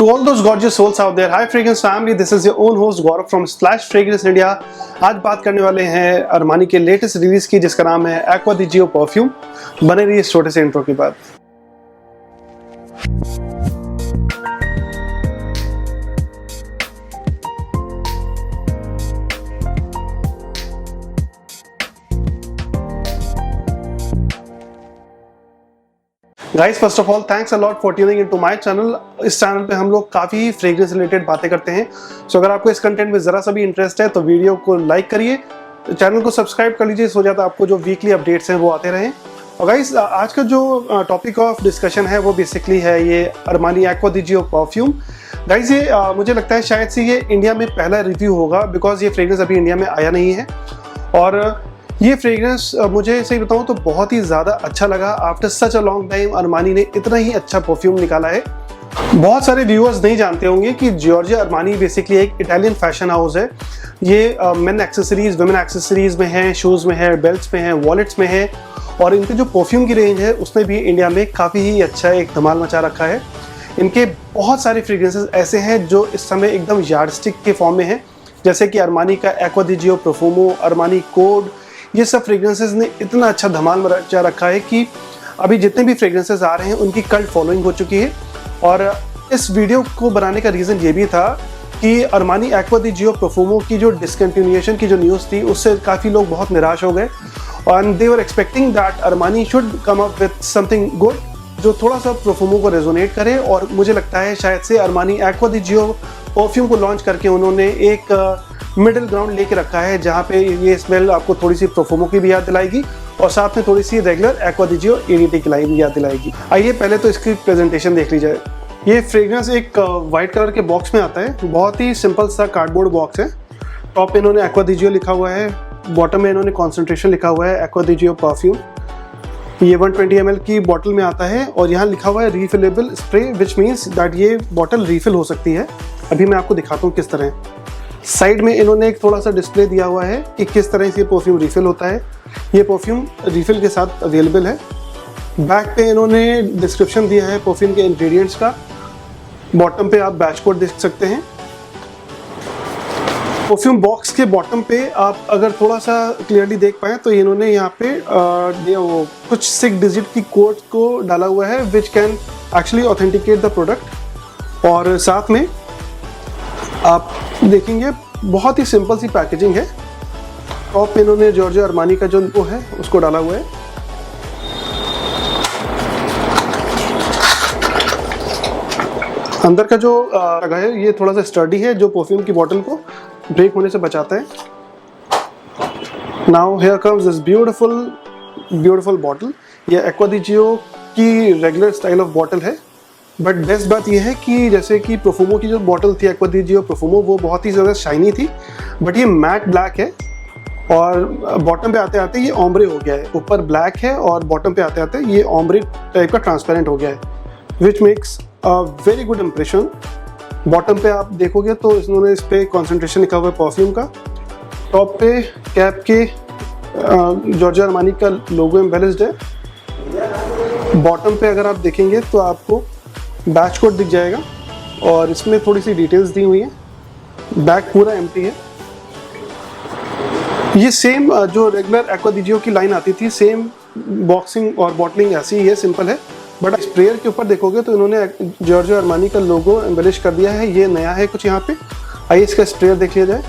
To all those gorgeous souls out there, hi Fragrance family, this is your own host Gaurav from Splash Fragrance India। आज बात करने वाले हैं Armani के latest release की, जिसका नाम है एक्वा दी जियो परफ्यूम। बने रहिए इस छोटे से इंट्रो के बाद। Guys, first of all thanks a lot for tuning into my channel. इस चैनल पे हम लोग काफ़ी फ्रेग्रेंस रिलेटेड बातें करते हैं। सो अगर आपको इस कंटेंट में ज़रा सा भी इंटरेस्ट है तो वीडियो को लाइक करिए, चैनल को सब्सक्राइब कर लीजिए, सो जाता आपको जो वीकली अपडेट्स हैं वो आते रहें। और गाइस, आज का जो टॉपिक ऑफ डिस्कशन है वो बेसिकली है ये अरमानी एक्वा दी जियो परफ्यूम। गाइस, ये मुझे लगता है शायद से ये इंडिया में पहला रिव्यू होगा, बिकॉज ये फ्रेग्रेंस अभी इंडिया में आया नहीं है। और ये फ्रेग्रेंस मुझे सही बताऊं तो बहुत ही ज़्यादा अच्छा लगा। After such a long time Armani ने इतना ही अच्छा परफ्यूम निकाला है। बहुत सारे व्यूअर्स नहीं जानते होंगे कि जॉर्जियो अरमानी बेसिकली एक इटालियन फैशन हाउस है। ये मेन एक्सेसरीज, वुमेन एक्सेसरीज में है, शूज़ में है, बेल्ट्स में है, वॉलेट्स में है। और इनके जो परफ्यूम की रेंज है उसने भी इंडिया में काफ़ी ही अच्छा एक धमाल मचा रखा है। इनके बहुत सारे फ्रेग्रेंसेस ऐसे हैं जो इस समय एकदम यार्डस्टिक के फॉर्म में है, जैसे कि अरमानी का एक्वा दी जियो प्रोफुमो, अरमानी कोड। ये सब फ्रेग्रेंसेस ने इतना अच्छा धमाल मचा रखा है कि अभी जितने भी फ्रेग्रेंसेस आ रहे हैं उनकी कल्ट फॉलोइंग हो चुकी है। और इस वीडियो को बनाने का रीज़न ये भी था कि अरमानी एक्वा दी जियो प्रोफुमो की जो डिसकंटिन्यूएशन की जो न्यूज़ थी उससे काफ़ी लोग बहुत निराश हो गए। And they were expecting that Armani should come up with something good जो थोड़ा सा प्रोफुमो को रेजोनेट करे। और मुझे लगता है शायद से अरमानी एक्वा दी जियो परफ्यूम को लॉन्च करके उन्होंने एक मिडिल ग्राउंड लेके रखा है, जहाँ पे ये स्मेल आपको थोड़ी सी प्रोफुमो की भी याद दिलाएगी और साथ में थोड़ी सी रेगुलर एक्वा दी जियो एडीटी की लाइन भी याद दिलाएगी। आइए पहले तो इसकी प्रेजेंटेशन देख ली जाए। ये फ्रेग्रेंस एक वाइट कलर के बॉक्स में आता है, बहुत ही सिंपल सा कार्डबोर्ड बॉक्स है। टॉप पे इन्होंने एक्वा दी जियो लिखा हुआ है, बॉटम में इन्होंने कॉन्सेंट्रेशन लिखा हुआ है एक्वा दी जियो परफ्यूम। ये 120 ml की बॉटल में आता है और यहाँ लिखा हुआ है रीफिलेबल स्प्रे, विच मीन्स दैट ये बॉटल रीफिल हो सकती है। अभी मैं आपको दिखाता हूँ किस तरह। साइड में इन्होंने एक थोड़ा सा डिस्प्ले दिया हुआ है कि किस तरह से ये परफ्यूम रीफिल होता है। ये परफ्यूम रीफिल के साथ अवेलेबल है। बैक पे इन्होंने डिस्क्रिप्शन दिया है परफ्यूम के इंग्रेडिएंट्स का। बॉटम पे आप बैच कोड देख सकते हैं। परफ्यूम बॉक्स के बॉटम पे आप अगर थोड़ा सा क्लियरली देख पाएँ तो इन्होंने यहाँ पे वो कुछ 6 डिजिट की कोड को डाला हुआ है, which can actually authenticate the product. और साथ में आप देखेंगे बहुत ही सिंपल सी पैकेजिंग है। टॉप पे इन्होंने जॉर्जियो अरमानी का जो वो है उसको डाला हुआ है। अंदर का जो लगा है ये थोड़ा सा स्टर्डी है, जो परफ्यूम की बोतल को ब्रेक होने से बचाता है। Now here comes this beautiful bottle. ये एक्वा दी जियो की रेगुलर स्टाइल ऑफ बॉटल है, बट बेस्ट बात यह है कि जैसे कि प्रोफुमो की जो बॉटल थी एक्वा दी जियो प्रोफुमो, वो बहुत ही ज़्यादा शाइनी थी, बट ये मैट ब्लैक है। और बॉटम पे आते आते ये ओम्ब्रे हो गया है। ऊपर ब्लैक है और बॉटम पे आते आते ये ओम्ब्रे टाइप का ट्रांसपेरेंट हो गया है, which makes a very good impression. Bottom पे आप देखोगे तो इन्होंने इस पर कॉन्सेंट्रेशन लिखा हुआ है परफ्यूम का। टॉप पे कैप के जॉर्जियो अरमानी का लोगो एम्बेलिश्ड है। बॉटम पे अगर आप देखेंगे तो आपको बैच कोड दिख जाएगा और इसमें थोड़ी सी डिटेल्स दी हुई है। बैक पूरा एम्प्टी है। ये सेम जो रेगुलर एक्वा दी जियो की लाइन आती थी, सेम बॉक्सिंग और बॉटलिंग ऐसी ही है, सिंपल है। बट स्प्रेयर के ऊपर देखोगे तो इन्होंने जॉर्जियो अरमानी का लोगो एम्बेलिश कर दिया है। ये नया है कुछ यहाँ पे। आइए इसका स्प्रेयर देख लिया जाए।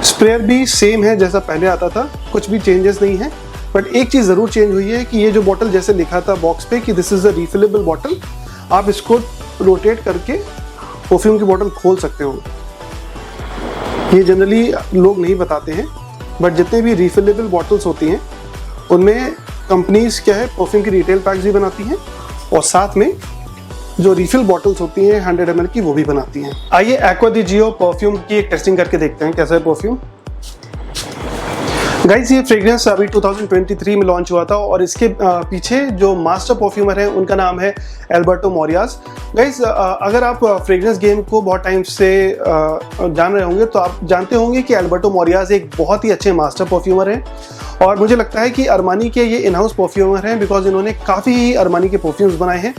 स्प्रेयर भी सेम है जैसा पहले आता था, कुछ भी चेंजेस नहीं है। बट एक चीज़ ज़रूर चेंज हुई है कि ये जो बॉटल जैसे लिखा था बॉक्स पे कि दिस इज़ अ रीफिलेबल बॉटल, आप इसको रोटेट करके परफ्यूम की बॉटल खोल सकते हो। ये जनरली लोग नहीं बताते हैं, बट जितने भी रीफिलेबल बॉटल्स होती हैं उनमें कंपनीज क्या है परफ्यूम की रिटेल पैक्स भी बनाती हैं और साथ में जो रिफिल बॉटल्स होती हैं 100 ml की वो भी बनाती हैं। आइए एक्वा दी जियो परफ्यूम की एक टेस्टिंग करके देखते हैं कैसा है परफ्यूम। गाइस, ये फ्रेग्रेंस अभी 2023 में लॉन्च हुआ था और इसके पीछे जो मास्टर परफ्यूमर है उनका नाम है एल्बर्टो मोरियास। गाइस, अगर आप फ्रेग्रेंस गेम को बहुत टाइम से जान रहे होंगे तो आप जानते होंगे कि एल्बर्टो मोरियास एक बहुत ही अच्छे मास्टर परफ्यूमर हैं और मुझे लगता है कि अरमानी के ये इन हाउस परफ्यूमर हैं, बिकॉज इन्होंने काफ़ी अरमानी के परफ्यूम्स बनाए हैं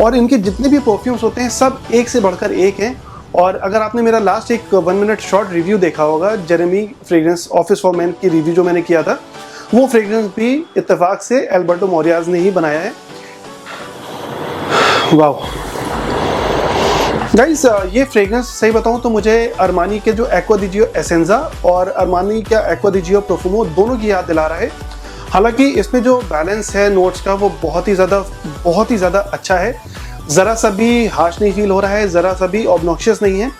और इनके जितने भी परफ्यूम्स होते हैं सब एक से बढ़कर एक हैं। और अगर आपने मेरा लास्ट एक 1 मिनट शॉर्ट रिव्यू देखा होगा, Jeremy fragrance office for man की रिव्यू जो मैंने किया था, वो फ्रेग्रेंस भी इत्तेफाक से एल्बर्टो मोरियाज ने ही बनाया है। वाओ गाइस, ये फ्रेग्रेंस सही बताऊं तो मुझे अरमानी के जो एक्वा दी जियो एसेंजा और अरमानी का एक्वा दी जियो प्रोफुमो दोनों की याद दिला रहा है। हालांकि इसमें जो बैलेंस है नोट्स का वो बहुत ही ज़्यादा अच्छा है। ज़रा सा भी हार्श नहीं फील हो रहा है, ज़रा सा भी ऑब्नॉक्शियस नहीं है।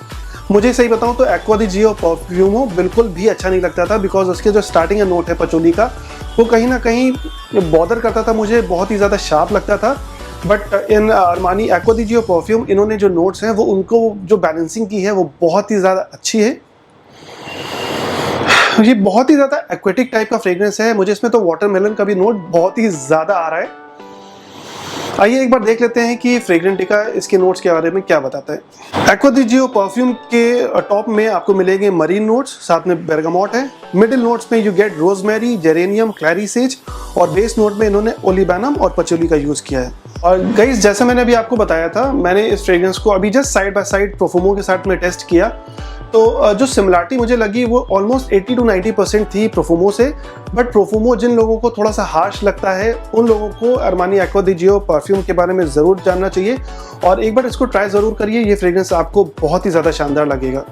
मुझे सही बताऊं तो एक्वा दी जियो परफ्यूमो बिल्कुल भी अच्छा नहीं लगता था, बिकॉज उसके जो स्टार्टिंग नोट है पचोली का, वो कहीं ना कहीं बॉदर करता था मुझे, बहुत ही ज़्यादा शार्प लगता था। But in Armani Acqua the Gio perfume इन्होंने जो नोट्स हैं वो उनको जो बैलेंसिंग की है वो बहुत ही ज़्यादा अच्छी है। ये बहुत ही ज़्यादा एक्वेटिक टाइप का फ्रेग्रेंस है। मुझे इसमें तो वाटरमेलन का भी नोट बहुत ही ज़्यादा आ रहा है। आइए एक बार देख लेते हैं कि फ्रेग्रेंटिका इसके नोट्स के बारे में क्या बताता है। एक्वा दी जियो परफ्यूम के टॉप में आपको मिलेंगे मरीन नोट्स, साथ में बेर्गामोट है। मिडिल नोट्स में you get rosemary, geranium, क्लैरी says, और बेस नोट में इन्होंने ओलिबैनम और पचोली का यूज़ किया है। और गाइस, जैसा मैंने अभी आपको बताया था, मैंने इस फ्रेग्रेंस को अभी जस्ट साइड बाय साइड प्रोफुमो के साथ में टेस्ट किया, तो जो सिमिलरिटी मुझे लगी वो ऑलमोस्ट 80 to 90% थी प्रोफुमो से। बट प्रोफुमो जिन लोगों को थोड़ा सा हार्श लगता है उन लोगों को अरमानी एक्वा दी जियो परफ्यूम के बारे में ज़रूर जानना चाहिए और एक बार इसको ट्राई ज़रूर करिए। ये फ्रेग्रेंस आपको बहुत ही ज़्यादा शानदार लगेगा।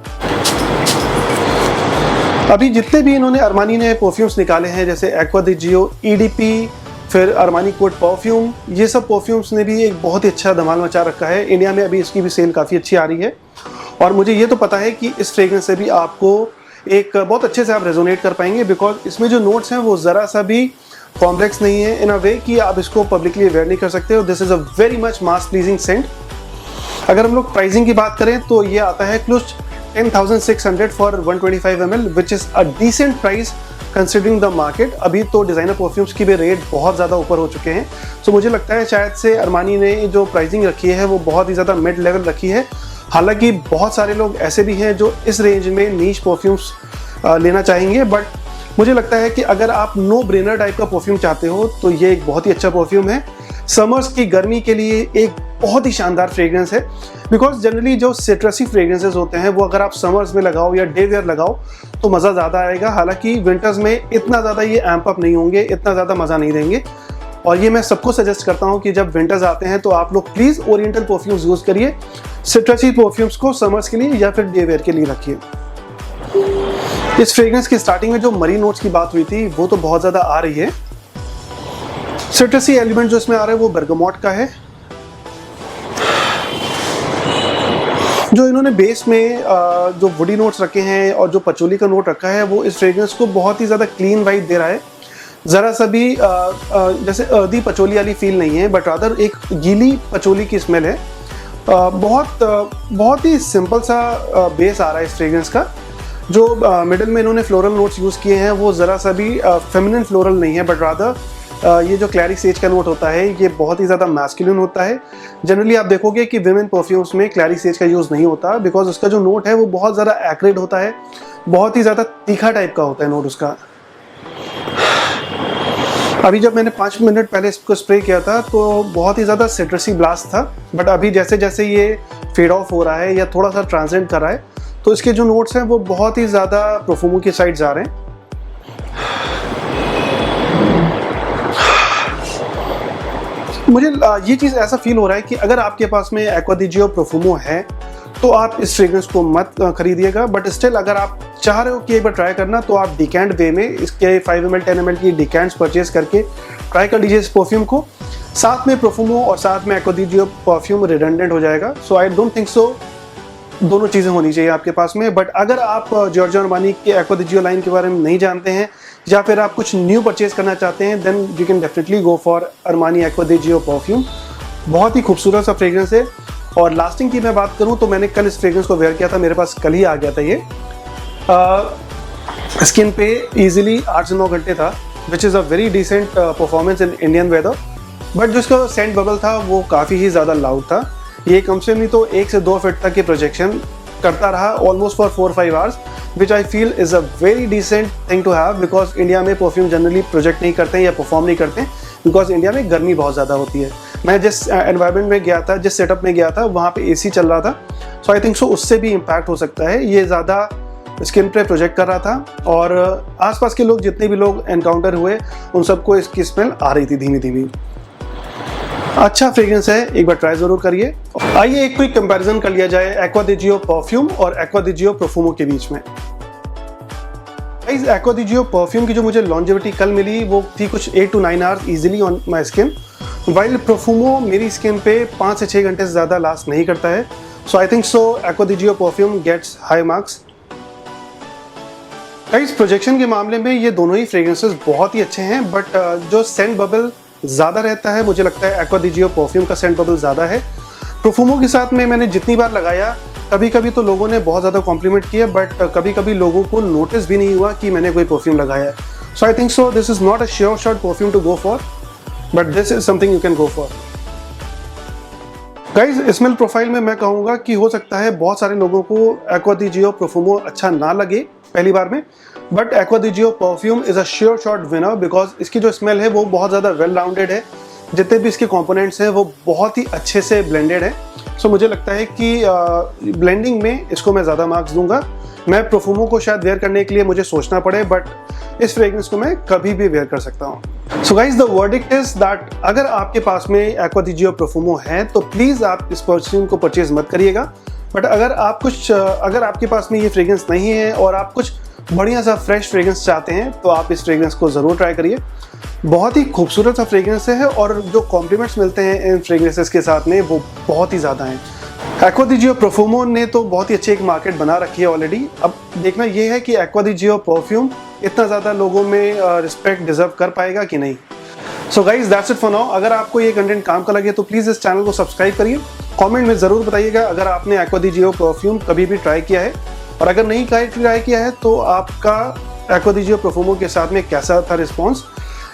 अभी जितने भी इन्होंने अरमानी ने परफ्यूम्स निकाले हैं, जैसे एक्वा दी जियो EDP, फिर अरमानी कोड परफ्यूम, ये सब परफ्यूम्स ने भी एक बहुत ही अच्छा धमाल मचा रखा है। इंडिया में अभी इसकी भी सेल काफ़ी अच्छी आ रही है और मुझे ये तो पता है कि इस फ्रेग्रेंस से भी आपको एक बहुत अच्छे से आप रेजोनेट कर पाएंगे, बिकॉज इसमें जो नोट्स हैं वो ज़रा सा भी कॉम्प्लेक्स नहीं है इन अ वे कि आप इसको पब्लिकली वेयर नहीं कर सकते हो। This is a very much mass pleasing scent. अगर हम लोग प्राइसिंग की बात करें तो ये आता है close 10,600 for 125 ml, which is a decent price considering the market. अभी तो डिज़ाइनर परफ्यूम्स की भी रेट बहुत ज़्यादा ऊपर हो चुके हैं, सो मुझे लगता है शायद से अरमानी ने जो प्राइसिंग रखी है वो बहुत ही ज़्यादा मिड लेवल रखी है। हालांकि बहुत सारे लोग ऐसे भी हैं जो इस रेंज में नीश परफ्यूम्स लेना चाहेंगे, बट मुझे लगता है कि अगर आप नो ब्रेनर टाइप का परफ्यूम चाहते हो तो ये एक बहुत ही अच्छा परफ्यूम है। समर्स की गर्मी के लिए एक बहुत ही शानदार फ्रेग्रेंस है, बिकॉज जनरली जो सिट्रसी फ्रेग्रेंसेस होते हैं वो अगर आप समर्स में लगाओ या डे वेयर लगाओ तो मज़ा ज़्यादा आएगा। हालांकि विंटर्स में इतना ज़्यादा ये एम्प अप नहीं होंगे, इतना ज़्यादा मज़ा नहीं देंगे। और ये मैं सबको सजेस्ट करता हूँ कि जब विंटर्स आते हैं तो आप लोग प्लीज़ ओरिएंटल परफ्यूम्स यूज़ करिए। सिट्रसी परफ्यूम्स को समर्स के लिए या फिर डे वेयर के लिए रखिए। इस फ्रेग्रेंस की स्टार्टिंग में जो मरीन नोट्स की बात हुई थी वो तो बहुत ज़्यादा आ रही है। सिट्रसी एलिमेंट जो इसमें आ रहा है वो बेर्गामोट का है। जो इन्होंने बेस में जो वुडी नोट्स रखे हैं और जो पचोली का नोट रखा है वो इस फ्रेग्रेंस को बहुत ही ज़्यादा क्लीन वाइब दे रहा है। ज़रा सा भी जैसे अर्दी पचोली वाली फील नहीं है, बट रादर एक गीली पचोली की स्मेल है। बहुत ही सिंपल सा बेस आ रहा है इस फ्रेग्रेंस का। जो मिडिल में इन्होंने फ्लोरल नोट्स यूज़ किए हैं वो ज़रा सा भी फेमिनिन फ्लोरल नहीं है, बट रादर ये जो क्लैरी सेज का नोट होता है ये बहुत ही ज़्यादा मैस्कुलिन होता है। जनरली आप देखोगे कि विमेन परफ्यूम्स में क्लैरी सेज का यूज़ नहीं होता, बिकॉज उसका जो नोट है वो बहुत ज़्यादा एक्रेड होता है, बहुत ही ज़्यादा तीखा टाइप का होता है नोट उसका। अभी जब मैंने 5 मिनट पहले इसको स्प्रे किया था तो बहुत ही ज़्यादा सिट्रसी ब्लास्ट था, बट अभी जैसे जैसे ये फेड ऑफ हो रहा है या थोड़ा सा ट्रांसेंड कर रहा है तो इसके जो नोट्स हैं वो बहुत ही ज़्यादा प्रोफुमो की साइड जा रहे हैं। मुझे ये चीज़ ऐसा फील हो रहा है कि अगर आपके पास में एक्वा दी जियो प्रोफुमो है तो आप इस फ्रेग्रेंस को मत खरीदिएगा, बट स्टिल अगर आप चाह रहे हो कि एक बार ट्राई करना तो आप डिकैंट वे में इसके 5 ml 10 ml की डिकैंट्स परचेज करके ट्राई कर लीजिए इस परफ्यूम को। साथ में प्रोफुमो और साथ में एक्वा दी जियो परफ्यूम रिडंडेंट हो जाएगा। सो आई डोंट थिंक सो दोनों चीज़ें होनी चाहिए आपके पास में। बट अगर आप जॉर्जियो अरमानी के एक्वा दी जियो लाइन के बारे में नहीं जानते हैं या फिर आप कुछ न्यू परचेज करना चाहते हैं then you can definitely go for Armani Acqua the Gio perfume. बहुत ही खूबसूरत सा फ्रेग्रेंस है। और लास्टिंग की मैं बात करूं तो मैंने कल इस फ्रेग्रेंस को वेयर किया था, मेरे पास कल ही आ गया था ये। स्किन पे ईजिली 8 से 9 घंटे था, which is a very decent performance in Indian weather. But जो इसका सेंट बबल था वो काफ़ी ही ज़्यादा लाउड था। ये कम से नहीं तो 1 से 2 फीट तक की प्रोजेक्शन करता रहा almost for 4-5 hours, which I feel is a very decent thing to have, because India में परफ्यूम जनरली प्रोजेक्ट नहीं करते हैं या परफॉर्म नहीं करते हैं, बिकॉज इंडिया में गर्मी बहुत ज़्यादा होती है। मैं जिस एनवायरनमेंट में गया था, जिस सेटअप में गया था, वहाँ पे एसी चल रहा था, सो आई थिंक सो उससे भी इम्पैक्ट हो सकता है। ये ज़्यादा स्किन पे प्रोजेक्ट कर रहा था और आसपास के लोग, जितने भी लोग एनकाउंटर हुए, उन सबको इसकी स्मेल आ रही थी धीमी धीमी। अच्छा फ्रेग्रेंस है, एक बार ट्राई ज़रूर करिए। आइए एक क्विक कंपैरिजन कर लिया जाए एक्वा दी जियो परफ्यूम और एक्वा दी जियो प्रोफुमो के बीच में। एक्वा दी जियो परफ्यूम की जो मुझे लॉन्जेविटी कल मिली वो थी कुछ 8 to 9 hours easily on my skin, while Profumo मेरी स्किन पे 5 से 6 घंटे से ज़्यादा लास्ट नहीं करता है। So I think so Acqua the Gio perfume gets high marks. Guys projection के मामले में ये दोनों ही फ्रेग्रेंसेस बहुत ही अच्छे हैं, बट जो सेंट बबल ज़्यादा रहता है, मुझे लगता है एक्वा दी जियो परफ्यूम का सेंट बबल ज़्यादा है। प्रोफुमो के साथ में मैंने जितनी बार लगाया, कभी कभी तो लोगों ने बहुत ज़्यादा कॉम्प्लीमेंट किया, बट कभी कभी लोगों को नोटिस भी नहीं हुआ कि मैंने कोई परफ्यूम लगाया है। So I think so this is not a sure shot perfume to go for, but this is something you can go for. Guys smell profile में मैं कहूँगा कि हो सकता है बहुत सारे लोगों को एक्वा दी जियो प्रोफुमो अच्छा ना लगे पहली बार में, but aqua the Gio perfume is a sure shot winner because इसकी जो स्मेल है वो बहुत ज़्यादा वेल राउंडेड है। जितने भी इसके कंपोनेंट्स हैं वो बहुत ही अच्छे से ब्लेंडेड है। सो मुझे लगता है कि ब्लेंडिंग में इसको मैं ज़्यादा मार्क्स दूंगा। मैं प्रोफुमो को शायद वेयर करने के लिए मुझे सोचना पड़े, बट इस फ्रेग्रेंस को मैं कभी भी वेयर कर सकता हूँ। So guys the verdict is that अगर आपके पास में एक्वा दी जियो प्रोफुमो है तो प्लीज़ आप इस परफ्यूम को परचेज मत करिएगा। बट अगर आपके पास में ये फ्रेग्रेंस नहीं है और आप कुछ बढ़िया सा फ्रेश फ्रेग्रेंस चाहते हैं तो आप इस फ्रेग्रेंस को ज़रूर ट्राई करिए। बहुत ही खूबसूरत सा फ्रेग्रेंस है और जो कॉम्प्लीमेंट्स मिलते हैं इन फ्रेग्रेंसेस के साथ में वो बहुत ही ज़्यादा हैं। एक्वा दी जियो प्रोफुमो ने तो बहुत ही अच्छी एक मार्केट बना रखी है ऑलरेडी। अब देखना ये है कि एक्वा दी जियो परफ्यूम इतना ज़्यादा लोगों में रिस्पेक्ट डिजर्व कर पाएगा कि नहीं। So guys that's it for now. अगर आपको ये कंटेंट काम का लगे तो प्लीज़ इस चैनल को सब्सक्राइब करिए। कमेंट में ज़रूर बताइएगा अगर आपने एक्वा दी जियो परफ्यूम कभी भी ट्राई किया है, और अगर नहीं ट्राई किया है तो आपका एक्वा दी जियो प्रोफुमो के साथ में कैसा था response.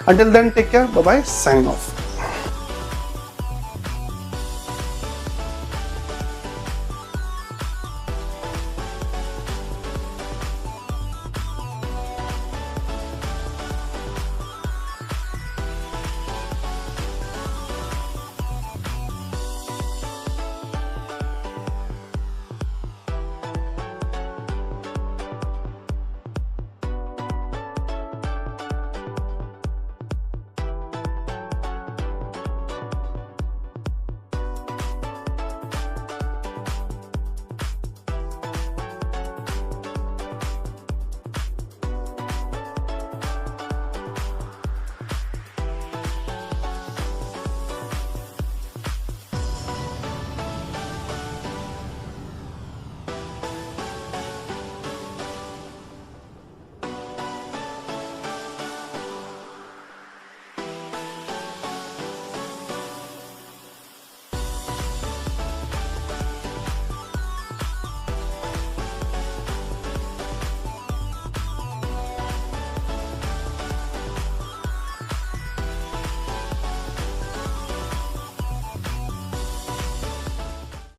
Until then, take care. Bye bye. Signing off.